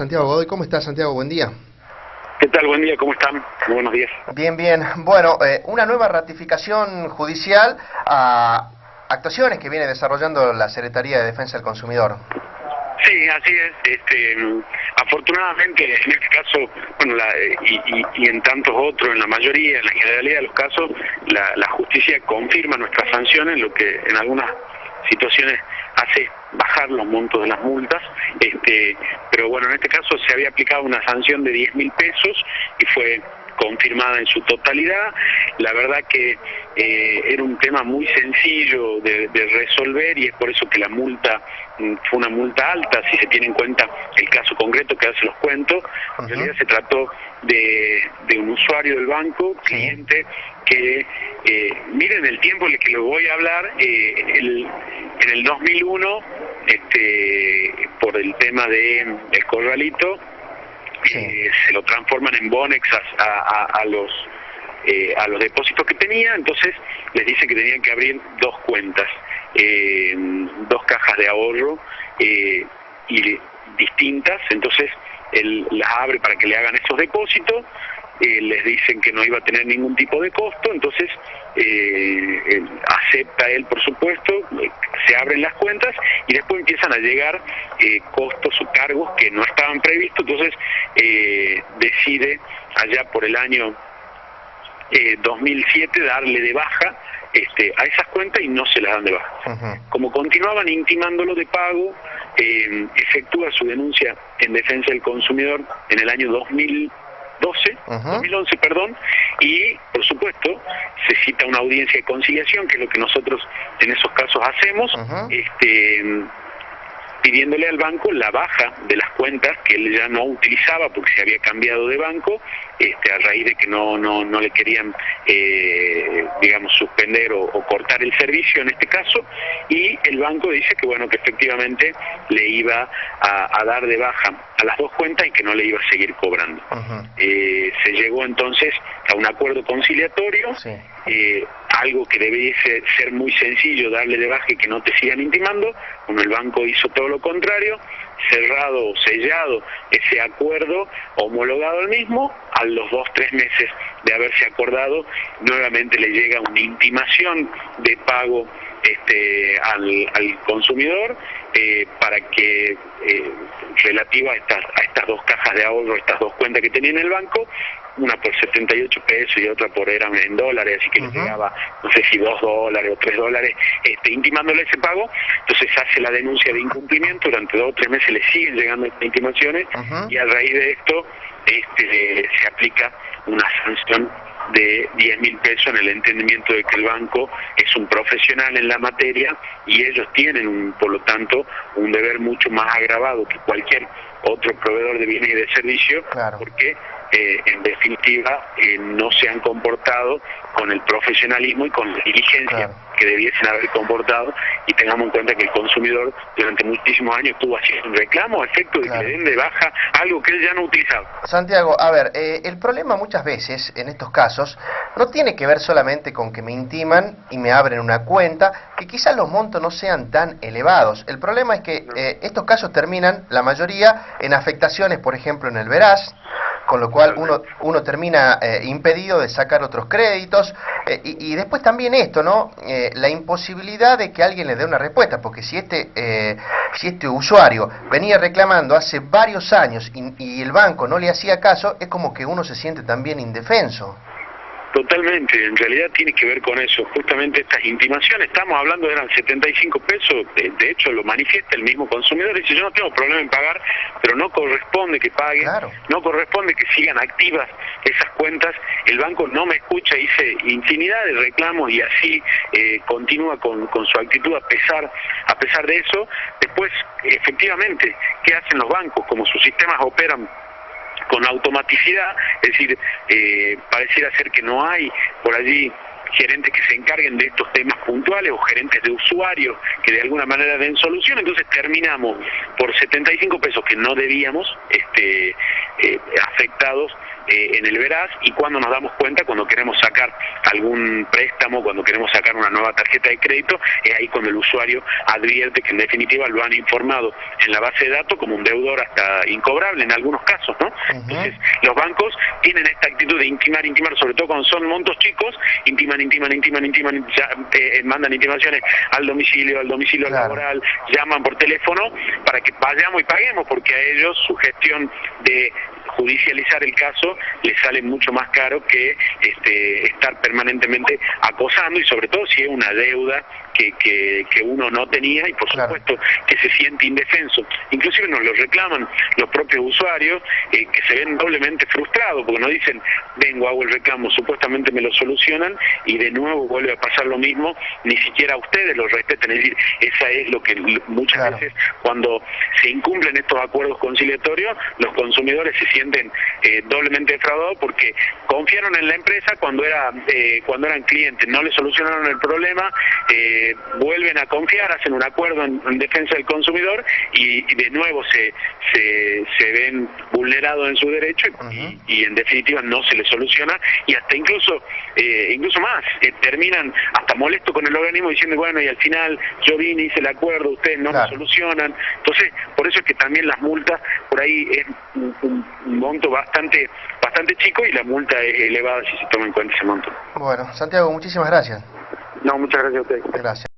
Santiago Godoy. ¿Cómo estás, Santiago? Buen día. ¿Qué tal? Buen día, ¿cómo están? Muy buenos días. Bien, bien. Bueno, una nueva ratificación judicial a actuaciones que viene desarrollando la Secretaría de Defensa del Consumidor. Sí, así es. Afortunadamente, en este caso, bueno, y en tantos otros, en la mayoría, en la generalidad de los casos, la justicia confirma nuestras sanciones, lo que en algunas situaciones hace bajar los montos de las multas, pero bueno, en este caso se había aplicado una sanción de 10.000 pesos y fue confirmada en su totalidad. La verdad que era un tema muy sencillo de resolver y es por eso que la multa fue una multa alta, si se tiene en cuenta el caso concreto, que ahora se los cuento. En realidad se trató de un usuario del banco, cliente, que miren el tiempo en el que les voy a hablar, en el 2001, por el tema del corralito, se lo transforman en Bonex a los depósitos que tenía. Entonces les dice que tenían que abrir dos cuentas, dos cajas de ahorro y distintas. Entonces él las abre para que le hagan esos depósitos, les dicen que no iba a tener ningún tipo de costo, entonces acepta él, por supuesto, se abren las cuentas y después empiezan a llegar costos o cargos que no estaban previstos. Entonces decide allá por el año 2007 darle de baja a esas cuentas y no se las dan de baja. Como continuaban intimándolo de pago, efectúa su denuncia en defensa del consumidor en el año 2011, y por supuesto se cita una audiencia de conciliación, que es lo que nosotros en esos casos hacemos, pidiéndole al banco la baja de las cuentas que él ya no utilizaba porque se había cambiado de banco, a raíz de que no le querían, digamos, suspender o cortar el servicio en este caso, y el banco dice que bueno, que efectivamente le iba a dar de baja a las dos cuentas y que no le iba a seguir cobrando. Se llegó entonces a un acuerdo conciliatorio, algo que debiese ser muy sencillo, darle de baja y que no te sigan intimando. Bueno, el banco hizo todo lo contrario, cerrado o sellado ese acuerdo, homologado el mismo. A los 2-3 meses de haberse acordado, nuevamente le llega una intimación de pago al consumidor, para que relativa a estas dos cajas de ahorro, estas dos cuentas que tenía en el banco, una por 78 pesos y otra eran en dólares, así que le llegaba, no sé si $2 o $3, intimándole ese pago. Entonces hace la denuncia de incumplimiento, durante 2 o 3 meses le siguen llegando estas intimaciones, y a raíz de esto se aplica una sanción de 10.000 pesos, en el entendimiento de que el banco es un profesional en la materia y ellos tienen, por lo tanto, un deber mucho más agravado que cualquier otro proveedor de bienes y de servicios, porque en definitiva no se han comportado con el profesionalismo y con la diligencia que debiesen haber comportado. Y tengamos en cuenta que el consumidor durante muchísimos años estuvo haciendo un reclamo a efecto de que le den de baja algo que él ya no utilizaba. Santiago, a ver, el problema muchas veces en estos casos no tiene que ver solamente con que me intiman y me abren una cuenta, que quizás los montos no sean tan elevados. El problema es que estos casos terminan, la mayoría, en afectaciones, por ejemplo, en el veraz, con lo cual uno termina impedido de sacar otros créditos, y después también esto, ¿no? La imposibilidad de que alguien le dé una respuesta, porque si este usuario venía reclamando hace varios años y el banco no le hacía caso, es como que uno se siente también indefenso. Totalmente, en realidad tiene que ver con eso, justamente estas intimaciones. Estamos hablando, eran 75 pesos, de hecho lo manifiesta el mismo consumidor, dice: yo no tengo problema en pagar, pero no corresponde que pague, no corresponde que sigan activas esas cuentas. El banco no me escucha, hice infinidad de reclamos y así continúa con su actitud a pesar de eso. Después, efectivamente, ¿qué hacen los bancos? Como sus sistemas operan con automaticidad, es decir, pareciera ser que no hay por allí gerentes que se encarguen de estos temas puntuales o gerentes de usuarios que de alguna manera den solución. Entonces terminamos por 75 pesos que no debíamos, afectados en el veraz, y cuando nos damos cuenta, cuando queremos sacar algún préstamo, cuando queremos sacar una nueva tarjeta de crédito, es ahí cuando el usuario advierte que en definitiva lo han informado en la base de datos como un deudor hasta incobrable en algunos casos, ¿no? Entonces, los bancos tienen esta actitud de intimar, sobre todo cuando son montos chicos, intiman, ya, mandan intimaciones al domicilio laboral, llaman por teléfono para que vayamos y paguemos, porque a ellos su gestión de judicializar el caso les sale mucho más caro que estar permanentemente acosando, y sobre todo si es una deuda que uno no tenía, y por supuesto que se siente indefenso. Inclusive nos lo reclaman los propios usuarios, que se ven doblemente frustrados porque nos dicen, vengo, hago el reclamo, supuestamente me lo solucionan y de nuevo vuelve a pasar lo mismo, ni siquiera ustedes lo respetan. Es decir, esa es lo que muchas veces cuando se incumplen estos acuerdos conciliatorios, los consumidores se sienten doblemente defraudados porque confiaron en la empresa cuando eran clientes, no le solucionaron el problema, vuelven a confiar, hacen un acuerdo en defensa del consumidor y de nuevo se ven vulnerados en su derecho y en definitiva no se les soluciona, y hasta incluso más, terminan hasta molesto con el organismo diciendo, bueno, y al final yo vine, hice el acuerdo, ustedes no lo solucionan. Entonces, por eso es que también las multas por ahí es un monto bastante chico, y la multa es elevada si se toma en cuenta ese monto. Bueno, Santiago, muchísimas gracias. No, muchas gracias a ustedes. Gracias.